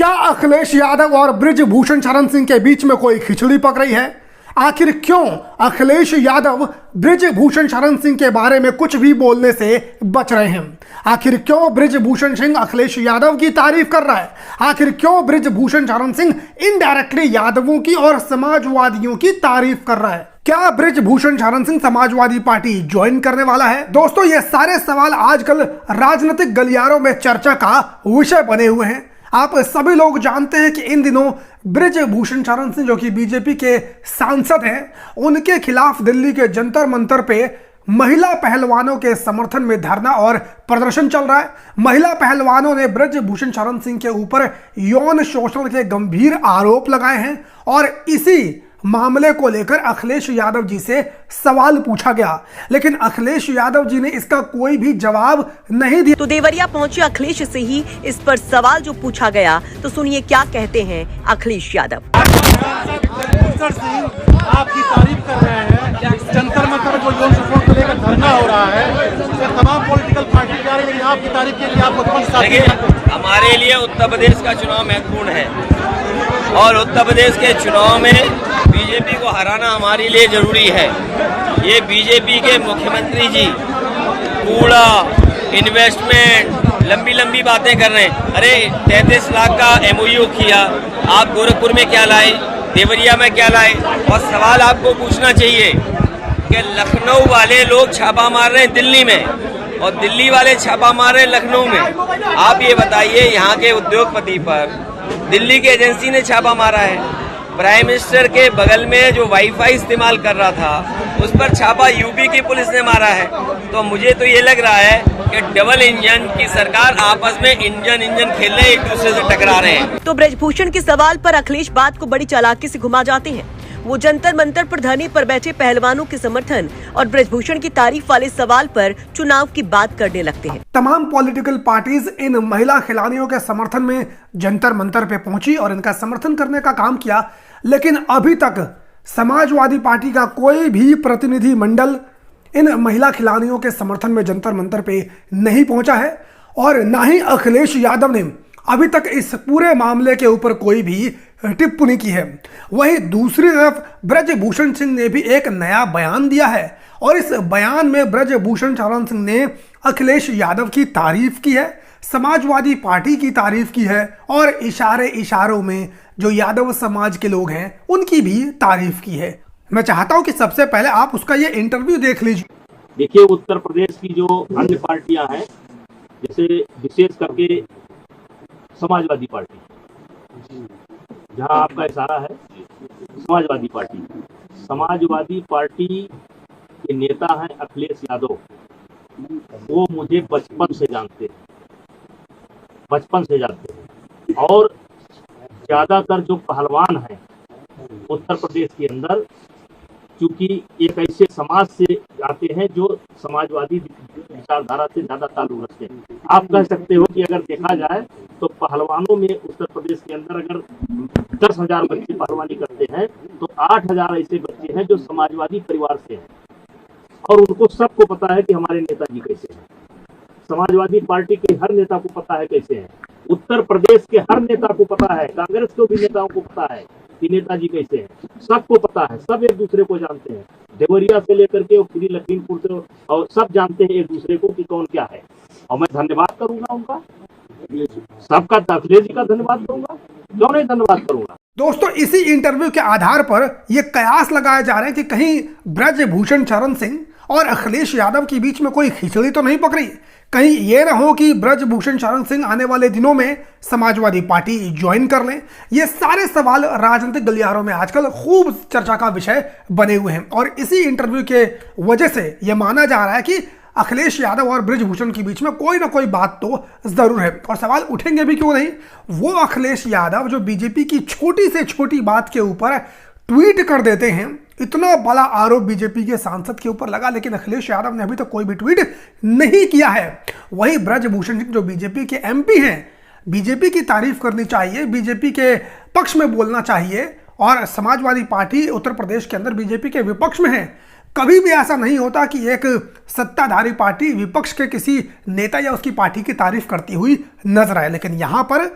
क्या अखिलेश यादव और बृजभूषण शरण सिंह के बीच में कोई खिचड़ी पक रही है? आखिर क्यों अखिलेश यादव बृजभूषण शरण सिंह के बारे में कुछ भी बोलने से बच रहे हैं? आखिर क्यों बृजभूषण सिंह अखिलेश यादव की तारीफ कर रहा है? आखिर क्यों बृजभूषण शरण सिंह इनडायरेक्टली यादवों की और समाजवादियों की तारीफ कर रहा है? क्या बृजभूषण शरण सिंह समाजवादी पार्टी ज्वाइन करने वाला है? दोस्तों, ये सारे सवाल आजकल राजनीतिक गलियारों में चर्चा का विषय बने हुए हैं। आप सभी लोग जानते हैं कि इन दिनों बृजभूषण शरण सिंह, जो कि बीजेपी के सांसद हैं, उनके खिलाफ दिल्ली के जंतर मंतर पे महिला पहलवानों के समर्थन में धरना और प्रदर्शन चल रहा है। महिला पहलवानों ने बृजभूषण शरण सिंह के ऊपर यौन शोषण के गंभीर आरोप लगाए हैं और इसी मामले को लेकर अखिलेश यादव जी से सवाल पूछा गया, लेकिन अखिलेश यादव जी ने इसका कोई भी जवाब नहीं दिया। तो देवरिया पहुंचे अखिलेश से ही इस पर सवाल जो पूछा गया, तो सुनिए क्या कहते हैं अखिलेश यादव। आपकी तारीफ कर रहे हैं, जंतर मंतर जो यौन शोषण को लेकर धरना हो रहा है, तमाम पॉलिटिकल पार्टी जा रही है, आपकी तारीफ के लिए आपको कौन सा? हमारे लिए उत्तर प्रदेश का चुनाव महत्वपूर्ण है और उत्तर प्रदेश के चुनाव में बीजेपी को हराना हमारे लिए जरूरी है। ये बीजेपी के मुख्यमंत्री जी कूड़ा, इन्वेस्टमेंट, लंबी लंबी बातें कर रहे हैं। अरे 33 लाख का MOU किया, आप गोरखपुर में क्या लाए, देवरिया में क्या लाए? और सवाल आपको पूछना चाहिए कि लखनऊ वाले लोग छापा मार रहे हैं दिल्ली में और दिल्ली वाले छापा मार रहे हैं लखनऊ में। आप ये बताइए, यहाँ के उद्योगपति पर दिल्ली की एजेंसी ने छापा मारा है। प्राइम मिनिस्टर के बगल में जो वाईफाई इस्तेमाल कर रहा था, उस पर छापा यूपी की पुलिस ने मारा है। तो मुझे तो ये लग रहा है कि डबल इंजन की सरकार आपस में इंजन खेल रहे, एक दूसरे से टकरा रहे हैं। तो बृजभूषण के सवाल पर अखिलेश बात को बड़ी चालाकी से घुमा जाते हैं। वो जंतर मंतर पर धरने पर बैठे पहलवानों के समर्थन और बृजभूषण की तारीफ वाले सवाल पर चुनाव की बात करने लगते हैं। तमाम पॉलिटिकल पार्टीज इन महिला खिलाड़ियों के समर्थन में जंतर मंतर पे पहुंची और इनका समर्थन करने का काम किया, लेकिन अभी तक समाजवादी पार्टी का कोई भी प्रतिनिधि मंडल इन महिला खिलाड़ियों के समर्थन में जंतर मंतर पे नहीं पहुंचा है और ना ही अखिलेश यादव ने अभी तक इस पूरे मामले के ऊपर कोई भी टिप्पणी की है। वहीं दूसरी तरफ बृजभूषण सिंह ने भी एक नया बयान दिया है और इस बयान में बृजभूषण शरण सिंह ने अखिलेश यादव की तारीफ की है, समाजवादी पार्टी की तारीफ की है और इशारों में जो यादव समाज के लोग हैं उनकी भी तारीफ की है। मैं चाहता हूं कि सबसे पहले आप उसका ये इंटरव्यू देख लीजिए। देखिए, उत्तर प्रदेश की जो अन्य पार्टियां हैं, जैसे विशेष करके समाजवादी पार्टी, जहां आपका इशारा है, समाजवादी पार्टी के नेता हैं अखिलेश यादव। वो मुझे बचपन से जानते हैं और ज्यादातर जो पहलवान हैं उत्तर प्रदेश के अंदर, क्योंकि एक ऐसे समाज से आते हैं जो समाजवादी विचारधारा से ज्यादा ताल्लुक रखते हैं। आप कह सकते हो कि अगर देखा जाए तो पहलवानों में उत्तर प्रदेश के अंदर अगर 10,000 बच्चे पहलवानी करते हैं तो 8,000 ऐसे बच्चे हैं जो समाजवादी परिवार से हैं और उनको सबको पता है कि हमारे नेताजी कैसे हैं। समाजवादी पार्टी के हर नेता को पता है कैसे हैं, उत्तर प्रदेश के हर नेता को पता है, कांग्रेस के भी नेताओं को पता है कि नेताजी कैसे हैं, सबको पता है, सब एक दूसरे को जानते हैं। देवरिया से लेकर के फ्री लखीमपुर से और सब जानते हैं एक दूसरे को कि कौन क्या है। और मैं धन्यवाद करूंगा उनका, सबका, अखिलेश जी का धन्यवाद करूंगा, क्यों नहीं धन्यवाद करूंगा। दोस्तों, इसी इंटरव्यू के आधार पर यह कयास लगाए जा रहे हैं कि कहीं बृजभूषण शरण सिंह और अखिलेश यादव के बीच में कोई खिचड़ी तो नहीं पक रही। कहीं ये ना हो कि बृजभूषण शरण सिंह आने वाले दिनों में समाजवादी पार्टी ज्वाइन कर लें। ये सारे सवाल राजनीतिक गलियारों में आजकल खूब चर्चा का विषय बने हुए हैं और इसी इंटरव्यू के वजह से यह माना जा रहा है कि अखिलेश यादव और बृजभूषण के बीच में कोई ना कोई बात तो जरूर है। और सवाल उठेंगे भी क्यों नहीं, वो अखिलेश यादव जो बीजेपी की छोटी से छोटी बात के ऊपर ट्वीट कर देते हैं। इतना बड़ा आरोप बीजेपी के सांसद के ऊपर लगा, लेकिन अखिलेश यादव ने अभी तक कोई भी ट्वीट नहीं किया है। वहीं बृजभूषण सिंह जो बीजेपी के MP हैं, बीजेपी की तारीफ करनी चाहिए, बीजेपी के पक्ष में बोलना चाहिए और समाजवादी पार्टी उत्तर प्रदेश के अंदर बीजेपी के विपक्ष में है। कभी भी ऐसा नहीं होता कि एक सत्ताधारी पार्टी विपक्ष के किसी नेता या उसकी पार्टी की तारीफ करती हुई नजर आए, लेकिन यहां पर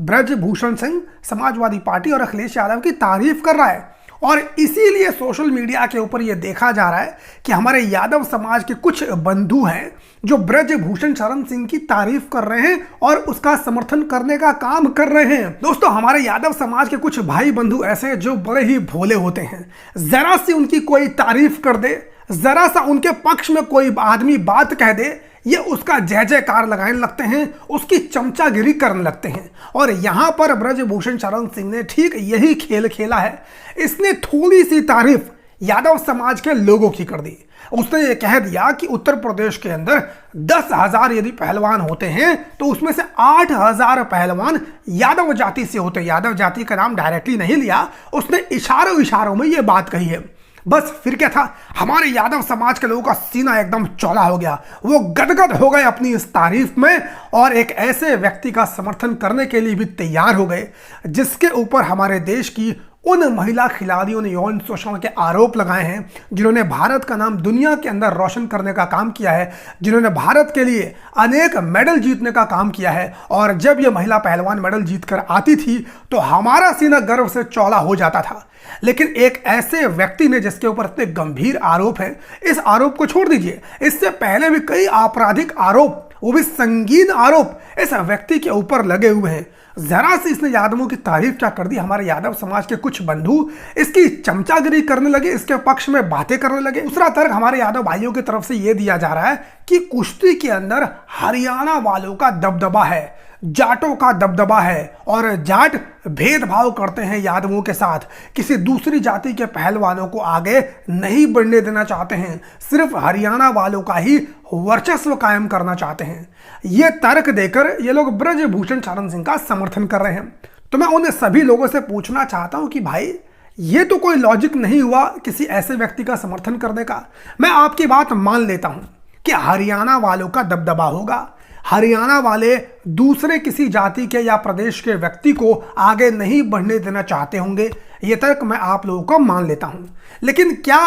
ब्रजभूषण सिंह समाजवादी पार्टी और अखिलेश यादव की तारीफ कर रहा है और इसीलिए सोशल मीडिया के ऊपर यह देखा जा रहा है कि हमारे यादव समाज के कुछ बंधु हैं जो ब्रजभूषण शरण सिंह की तारीफ कर रहे हैं और उसका समर्थन करने का काम कर रहे हैं। दोस्तों, हमारे यादव समाज के कुछ भाई बंधु ऐसे हैं जो बड़े ही भोले होते हैं। जरा सी उनकी कोई तारीफ कर दे, जरा सा उनके पक्ष में कोई आदमी बात कह दे, ये उसका जय जयकार लगाने लगते हैं, उसकी चमचागिरी करने लगते हैं। और यहां पर ब्रजभूषण शरण सिंह ने ठीक यही खेल खेला है। इसने थोड़ी सी तारीफ यादव समाज के लोगों की कर दी। उसने ये कह दिया कि उत्तर प्रदेश के अंदर 10,000 यदि पहलवान होते हैं तो उसमें से 8,000 पहलवान यादव जाति से होते हैं। यादव जाति का नाम डायरेक्टली नहीं लिया, उसने इशारों में ये बात कही है। बस फिर क्या था, हमारे यादव समाज के लोगों का सीना एकदम चौड़ा हो गया। वो गदगद हो गए अपनी इस तारीफ में और एक ऐसे व्यक्ति का समर्थन करने के लिए भी तैयार हो गए जिसके ऊपर हमारे देश की उन महिला खिलाड़ियों ने यौन शोषण के आरोप लगाए हैं, जिन्होंने भारत का नाम दुनिया के अंदर रोशन करने का काम किया है, जिन्होंने भारत के लिए अनेक मेडल जीतने का काम किया है। और जब ये महिला पहलवान मेडल जीत कर आती थी तो हमारा सीना गर्व से चौड़ा हो जाता था। लेकिन एक ऐसे व्यक्ति ने जिसके ऊपर इतने गंभीर आरोप हैं, इस आरोप को छोड़ दीजिए, इससे पहले भी कई आपराधिक आरोप, वो भी संगीन आरोप इस व्यक्ति के ऊपर लगे हुए हैं। जरा से इसने यादवों की तारीफ क्या कर दी, हमारे यादव समाज के कुछ बंधु इसकी चमचागिरी करने लगे, इसके पक्ष में बातें करने लगे। दूसरा तर्क हमारे यादव भाइयों की तरफ से यह दिया जा रहा है कि कुश्ती के अंदर हरियाणा वालों का दबदबा है, जाटों का दबदबा है और जाट भेदभाव करते हैं यादवों के साथ, किसी दूसरी जाति के पहलवानों को आगे नहीं बढ़ने देना चाहते हैं, सिर्फ हरियाणा वालों का ही वर्चस्व कायम करना चाहते हैं। ये तर्क देकर ये लोग ब्रजभूषण शरण सिंह का समर्थन कर रहे हैं। तो मैं उन सभी लोगों से पूछना चाहता हूं कि भाई, ये तो कोई लॉजिक नहीं हुआ किसी ऐसे व्यक्ति का समर्थन करने का। मैं आपकी बात मान लेता हूं कि हरियाणा वालों का दबदबा होगा, हरियाणा वाले दूसरे किसी जाति के या प्रदेश के व्यक्ति को आगे नहीं बढ़ने देना चाहते होंगे, ये तर्क मैं आप लोगों को मान लेता हूं। लेकिन क्या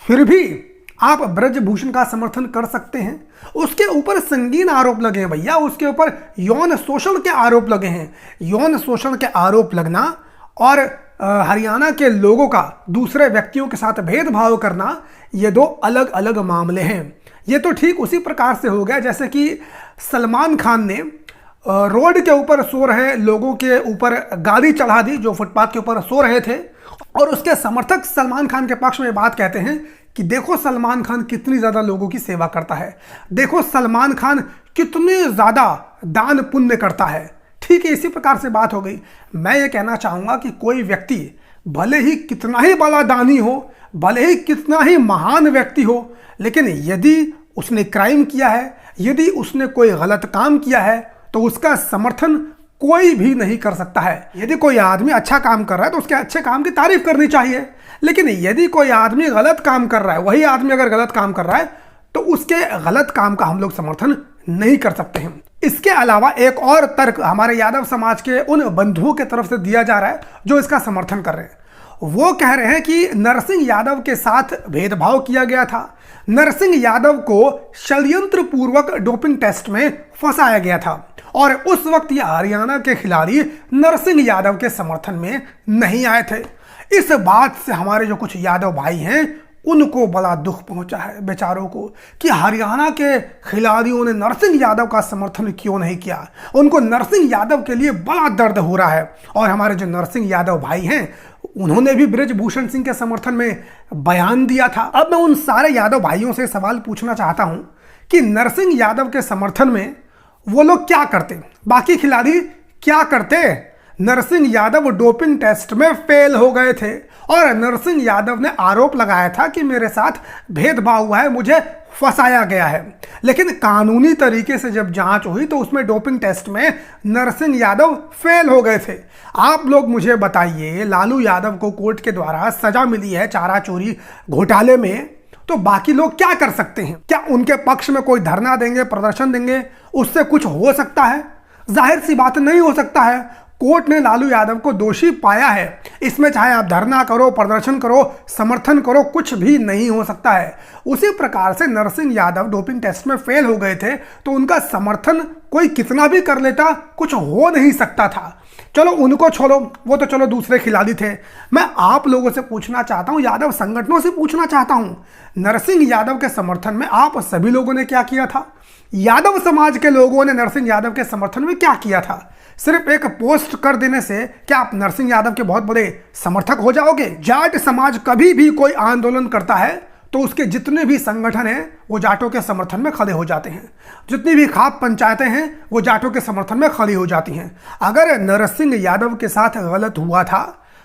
फिर भी आप ब्रजभूषण का समर्थन कर सकते हैं? उसके ऊपर संगीन आरोप लगे हैं भैया, उसके ऊपर यौन शोषण के आरोप लगे हैं। यौन शोषण के आरोप लगना और हरियाणा के लोगों का दूसरे व्यक्तियों के साथ भेदभाव करना, ये दो अलग अलग मामले हैं। ये तो ठीक उसी प्रकार से हो गया जैसे कि सलमान खान ने रोड के ऊपर सो रहे लोगों के ऊपर गाड़ी चढ़ा दी जो फुटपाथ के ऊपर सो रहे थे, और उसके समर्थक सलमान खान के पक्ष में बात कहते हैं कि देखो सलमान खान कितनी ज़्यादा लोगों की सेवा करता है, देखो सलमान खान कितने ज़्यादा दान पुण्य करता है। ठीक है, इसी प्रकार से बात हो गई। मैं ये कहना चाहूँगा कि कोई व्यक्ति भले ही कितना ही बड़ा दानी हो, भले ही कितना ही महान व्यक्ति हो, लेकिन यदि उसने क्राइम किया है, यदि उसने कोई गलत काम किया है, तो उसका समर्थन कोई भी नहीं कर सकता है। यदि कोई आदमी अच्छा काम कर रहा है तो उसके अच्छे काम की तारीफ करनी चाहिए, लेकिन यदि कोई आदमी गलत काम कर रहा है, वही आदमी अगर गलत काम कर रहा है तो उसके गलत काम का हम लोग समर्थन नहीं कर सकते हैं। इसके अलावा एक और तर्क हमारे यादव समाज के उन बंधुओं की तरफ से दिया जा रहा है जो इसका समर्थन कर रहे हैं। वो कह रहे हैं कि नरसिंह यादव के साथ भेदभाव किया गया था, नरसिंह यादव को षड्यंत्र पूर्वक डोपिंग टेस्ट में फंसाया गया था और उस वक्त ये हरियाणा के खिलाड़ी नरसिंह यादव के समर्थन में नहीं आए थे। इस बात से हमारे जो कुछ यादव भाई हैं उनको बड़ा दुख पहुंचा है बेचारों को कि हरियाणा के खिलाड़ियों ने नरसिंह यादव का समर्थन क्यों नहीं किया। उनको नरसिंह यादव के लिए बड़ा दर्द हो रहा है और हमारे जो नरसिंह यादव भाई हैं उन्होंने भी ब्रजभूषण सिंह के समर्थन में बयान दिया था। अब मैं उन सारे यादव भाइयों से सवाल पूछना चाहता हूं कि नरसिंह यादव के समर्थन में वो लोग क्या करते, बाकी खिलाड़ी क्या करते। नरसिंह यादव डोपिंग टेस्ट में फेल हो गए थे और नरसिंह यादव ने आरोप लगाया था कि मेरे साथ भेदभाव हुआ है, मुझे फंसाया गया है। लेकिन कानूनी तरीके से जब जांच हुई तो उसमें डोपिंग टेस्ट में नरसिंह यादव फेल हो गए थे। आप लोग मुझे बताइए, लालू यादव को कोर्ट के द्वारा सजा मिली है चारा चोरी घोटाले में, तो बाकी लोग क्या कर सकते हैं? क्या उनके पक्ष में कोई धरना देंगे, प्रदर्शन देंगे, उससे कुछ हो सकता है? जाहिर सी बात नहीं हो सकता है। कोर्ट ने लालू यादव को दोषी पाया है। इसमें चाहे आप धरना करो, प्रदर्शन करो, समर्थन करो, कुछ भी नहीं हो सकता है। उसी प्रकार से नरसिंह यादव डोपिंग टेस्ट में फेल हो गए थे तो उनका समर्थन कोई कितना भी कर लेता, कुछ हो नहीं सकता था। चलो उनको छोड़ो, वो तो चलो दूसरे खिलाड़ी थे। मैं आप लोगों से पूछना चाहता हूं, यादव संगठनों से पूछना चाहता हूं, नरसिंह यादव के समर्थन में आप सभी लोगों ने क्या किया था? यादव समाज के लोगों ने नरसिंह यादव के समर्थन में क्या किया था? सिर्फ एक पोस्ट कर देने से क्या आप नरसिंह यादव के बहुत बड़े समर्थक हो जाओगे? जाट समाज कभी भी कोई आंदोलन करता है तो उसके जितने भी संगठन हैं वो जाटों के समर्थन में खड़े हो जाते हैं। जितनी भी खाप पंचायतें हैं वो जाटों के समर्थन में खड़ी हो जाती हैं। अगर नरसिंह यादव के साथ गलत हुआ था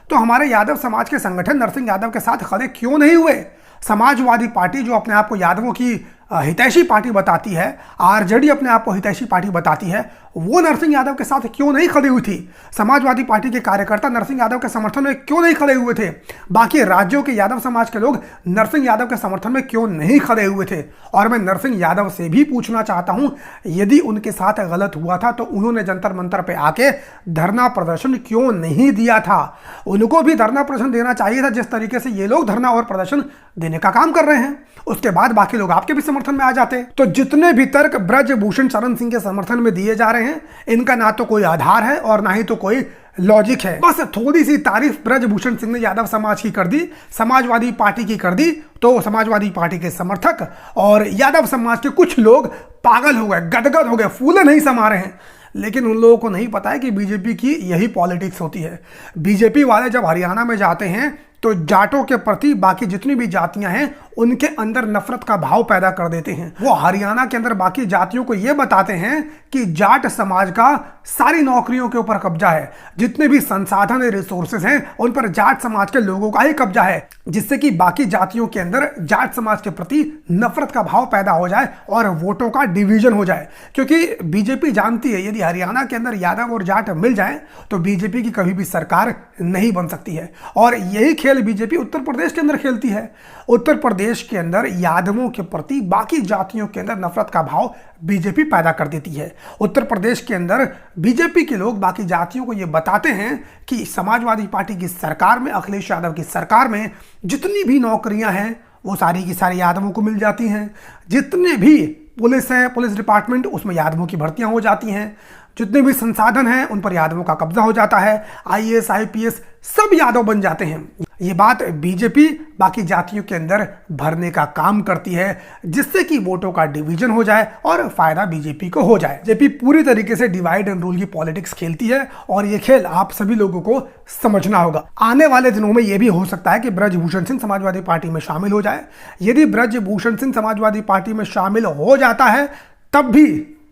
तो हमारे यादव समाज के संगठन नरसिंह यादव के साथ खड़े क्यों नहीं हुए? समाजवादी पार्टी जो अपने आप को यादवों की हितैषी पार्टी बताती है, आरजेडी अपने आप को हितैषी पार्टी बताती है, वो नरसिंह यादव के साथ क्यों नहीं खड़े हुई थी? समाजवादी पार्टी के कार्यकर्ता नरसिंह यादव के समर्थन में क्यों नहीं खड़े हुए थे? बाकी राज्यों के यादव समाज के लोग नरसिंह यादव के समर्थन में क्यों नहीं खड़े हुए थे? और मैं नरसिंह यादव से भी पूछना चाहता हूं, यदि उनके साथ गलत हुआ था तो उन्होंने जंतर मंतर पे आके धरना प्रदर्शन क्यों नहीं दिया था? उनको भी धरना प्रदर्शन देना चाहिए था जिस तरीके से ये लोग धरना और प्रदर्शन देने का काम कर रहे हैं। उसके बाद बाकी लोग आपके भी समर्थन में आ जाते। तो जितने भी तर्क ब्रजभूषण शरण सिंह के समर्थन में दिए जा रहे हैं, इनका ना तो कोई आधार है और ना ही तो कोई लॉजिक है। बस थोड़ी सी तारीफ ब्रजभूषण सिंह ने यादव समाज की कर दी, समाजवादी पार्टी की कर दी, तो समाजवादी पार्टी के समर्थक और यादव समाज के कुछ लोग पागल हो गए, गदगद हो गए, फूले नहीं समा रहे हैं। लेकिन उन लोगों को नहीं पता है कि बीजेपी की यही पॉलिटिक्स होती है। बीजेपी वाले जब हरियाणा में जाते हैं तो जाटों के प्रति बाकी जितनी भी जातियां हैं उनके अंदर नफरत का भाव पैदा कर देते हैं। वो हरियाणा के अंदर बाकी जातियों को ये बताते हैं कि जाट समाज का सारी नौकरियों के ऊपर कब्जा है, जितने भी संसाधन रिसोर्सेज हैं उन पर जाट समाज के लोगों का ही कब्जा है, जिससे कि बाकी जातियों के अंदर जाट समाज के प्रति नफरत का भाव पैदा हो जाए और वोटों का डिवीजन हो जाए। क्योंकि बीजेपी जानती है यदि हरियाणा के अंदर यादव और जाट मिल जाए तो बीजेपी की कभी भी सरकार नहीं बन सकती है। और यही खेल बीजेपी उत्तर प्रदेश के अंदर खेलती है। उत्तर प्रदेश के अंदर यादवों के प्रति बाकी जातियों के अंदर नफरत का भाव बीजेपी पैदा कर देती है। उत्तर प्रदेश के अंदर बीजेपी के लोग बाकी जातियों को यह बताते हैं कि समाजवादी पार्टी की सरकार में, अखिलेश यादव की सरकार में जितनी भी नौकरियां हैं वो सारी की सारी यादवों को मिल जाती हैं। जितने भी पुलिस है, पुलिस डिपार्टमेंट, उसमें यादवों की भर्तियां हो जाती हैं। जितने भी संसाधन हैं उन पर यादवों का कब्जा हो जाता है। आईएएस, आईपीएस सब यादव बन जाते हैं। ये बात बीजेपी बाकी जातियों के अंदर भरने का काम करती है, जिससे कि वोटों का डिवीजन हो जाए और फायदा बीजेपी को हो जाए। बीजेपी पूरी तरीके से डिवाइड एंड रूल की पॉलिटिक्स खेलती है और ये खेल आप सभी लोगों को समझना होगा। आने वाले दिनों में यह भी हो सकता है कि ब्रजभूषण सिंह समाजवादी पार्टी में शामिल हो जाए। यदि ब्रजभूषण सिंह समाजवादी पार्टी में शामिल हो जाता है तब भी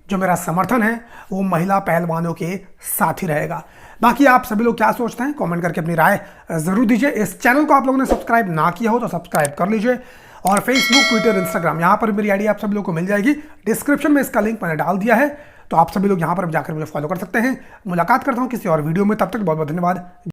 जो मेरा समर्थन है वो महिला पहलवानों के साथ ही रहेगा। बाकी आप सभी लोग क्या सोचते हैं कमेंट करके अपनी राय जरूर दीजिए। इस चैनल को आप लोगों ने सब्सक्राइब ना किया हो तो सब्सक्राइब कर लीजिए और फेसबुक, ट्विटर, इंस्टाग्राम यहाँ पर मेरी आईडी आप सभी लोगों को मिल जाएगी। डिस्क्रिप्शन में इसका लिंक मैंने डाल दिया है, तो आप सभी लोग यहाँ पर जाकर मुझे फॉलो कर सकते हैं। मुलाकात करता हूँ किसी और वीडियो में, तब तक बहुत बहुत धन्यवाद।